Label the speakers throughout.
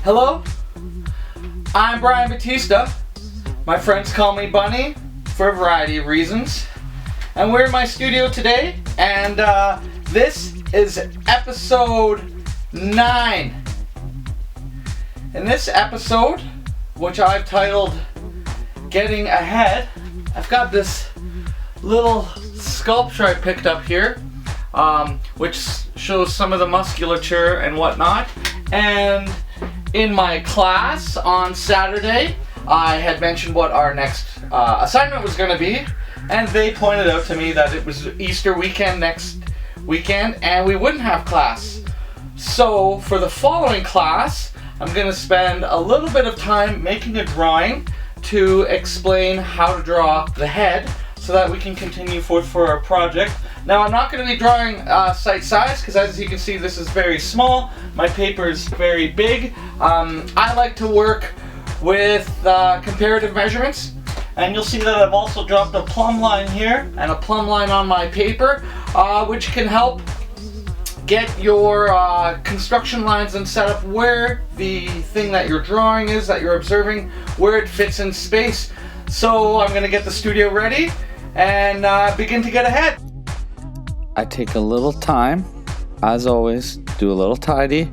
Speaker 1: Hello, I'm Brian Batista. My friends call me Bunny for a variety of reasons. And we're in my studio today, and this is episode 9. In this episode, which I've titled Getting Ahead, I've got this little sculpture I picked up here, which shows some of the musculature and whatnot. And in my class on Saturday, I had mentioned what our next assignment was going to be, and they pointed out to me that it was Easter weekend next weekend, and we wouldn't have class. So for the following class, I'm going to spend a little bit of time making a drawing to explain how to draw the head so that we can continue forth for our project. Now, I'm not going to be drawing site size because, as you can see, this is very small. My paper is very big. I like to work with comparative measurements, and you'll see that I've also dropped a plumb line here and a plumb line on my paper, which can help get your construction lines and set up where the thing that you're drawing is, that you're observing, where it fits in space. So I'm going to get the studio ready and begin to get ahead.
Speaker 2: I take a little time, as always, do a little tidy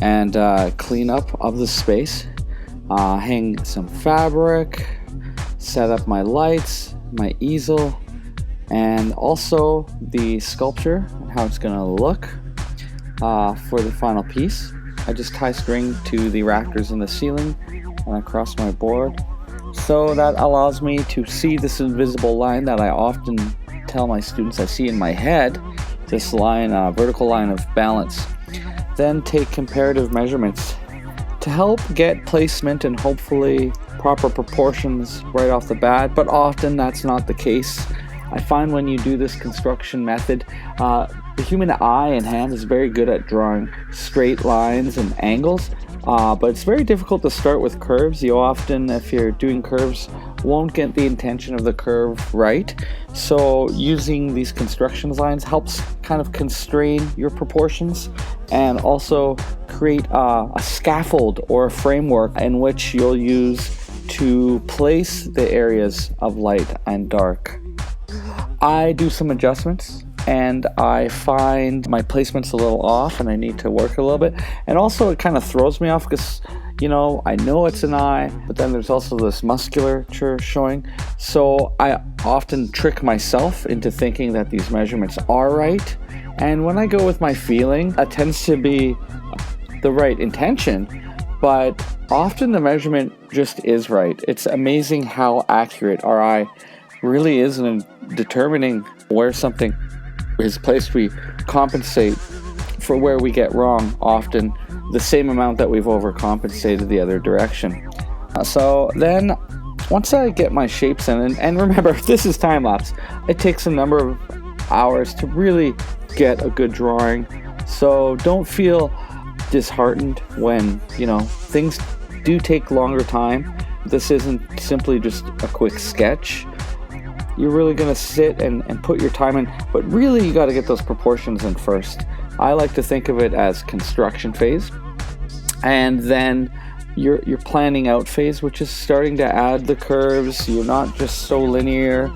Speaker 2: and clean up of the space, hang some fabric, set up my lights, my easel, and also the sculpture and how it's going to look for the final piece. I just tie string to the rafters in the ceiling and across my board, so that allows me to see this invisible line that I often tell my students I see in my head, this line, vertical line of balance. Then take comparative measurements to help get placement and hopefully proper proportions right off the bat, but often that's not the case. I find when you do this construction method, the human eye and hand is very good at drawing straight lines and angles, but it's very difficult to start with curves. You often, if you're doing curves, won't get the intention of the curve right. So using these construction lines helps kind of constrain your proportions and also create a scaffold or a framework in which you'll use to place the areas of light and dark. I do some adjustments and I find my placement's a little off and I need to work a little bit. And also it kind of throws me off because, you know, I know it's an eye, but then there's also this musculature showing. So I often trick myself into thinking that these measurements are right. And when I go with my feeling, it tends to be the right intention, but often the measurement just is right. It's amazing how accurate our eye really is in determining where something is placed. We compensate for where we get wrong often the same amount that we've overcompensated the other direction. So then once I get my shapes in, and remember, this is time-lapse, it takes a number of hours to really get a good drawing. So don't feel disheartened when, you know, things do take longer time. This isn't simply just a quick sketch. You're really going to sit and put your time in, but really you got to get those proportions in first. I like to think of it as construction phase, and then your planning out phase, which is starting to add the curves. You're not just so linear.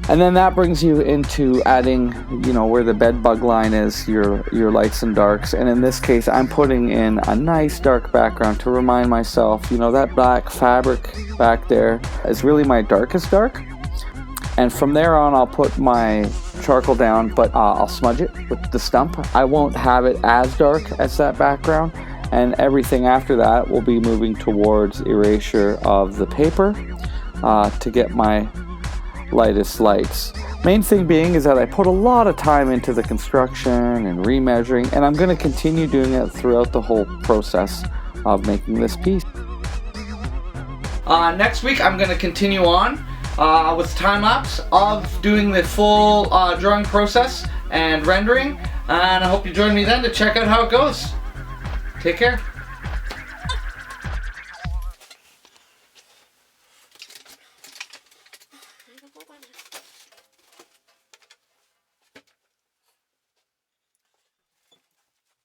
Speaker 2: And then that brings you into adding, you know, where the bed bug line is, your lights and darks. And in this case, I'm putting in a nice dark background to remind myself, you know, that black fabric back there is really my darkest dark. And from there on, I'll put my charcoal down, but I'll smudge it with the stump. I won't have it as dark as that background. And everything after that will be moving towards erasure of the paper to get my lightest lights. Main thing being is that I put a lot of time into the construction and remeasuring, and I'm going to continue doing it throughout the whole process of making this piece.
Speaker 1: Next week, I'm going to continue on with time-lapse of doing the full drawing process and rendering, and I hope you join me then to check out how it goes. Take care.